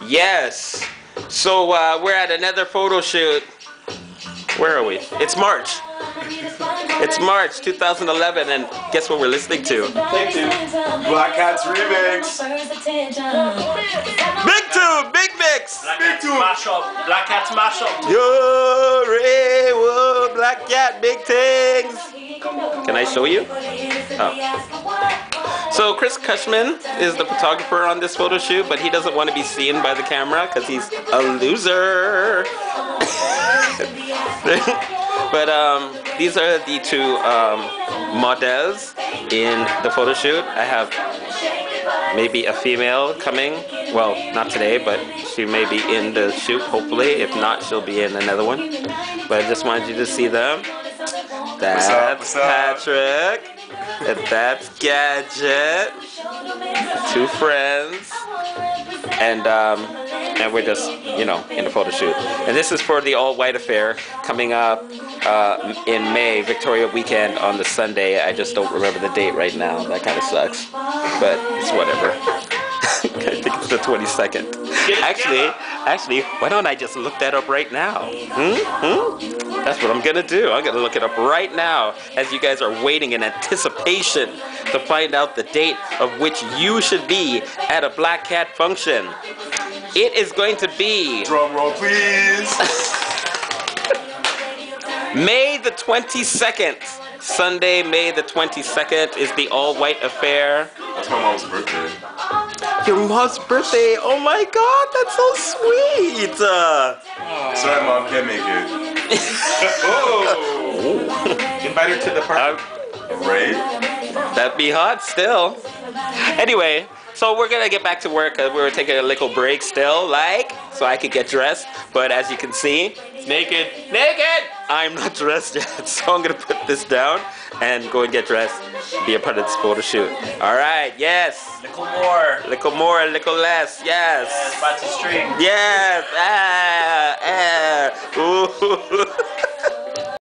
Yes. So we're at another photo shoot. Where are we? It's March. It's March 2011, and guess what we're listening to? Take Two. Black Cats remix. Big Two, Big Mix. Black Cats mashup. Black Cats mashup. Yo, Ray, whoa, Black Cat, big things. Can I show you? Oh. So Chris Cushman is the photographer on this photo shoot, but he doesn't want to be seen by the camera because he's a loser. But these are the two models in the photo shoot. I have maybe a female coming. Well, not today, but she may be in the shoot, hopefully. If not, she'll be in another one. But I just wanted you to see them. That's what's up? Patrick. And that's Gadget. Two friends. And we're just, you know, in the photo shoot. And this is for the all-white affair coming up in May, Victoria Weekend on the Sunday. I just don't remember the date right now. That kind of sucks. But it's whatever. I think it's the 22nd. Actually, why don't I just look that up right now? That's what I'm gonna do. I'm gonna look it up right now as you guys are waiting in anticipation to find out the date of which you should be at a Black Cat function. It is going to be... Drum roll, please. May the 22nd. Sunday, May the 22nd is the all-white affair. That's my mom's birthday. Your mom's birthday. Oh my god, that's so sweet. Sorry, Mom, can't make it. Oh. Invite her to the party. Right? That'd be hot still. Anyway, so we're gonna get back to work. We're taking a little break still, so I could get dressed. But as you can see, Naked. I'm not dressed yet. So I'm gonna put this down and go and get dressed, be a part of this photo shoot. All right, yes. Little more. Little more, little less, yes. Fancy string. Yes. Ooh.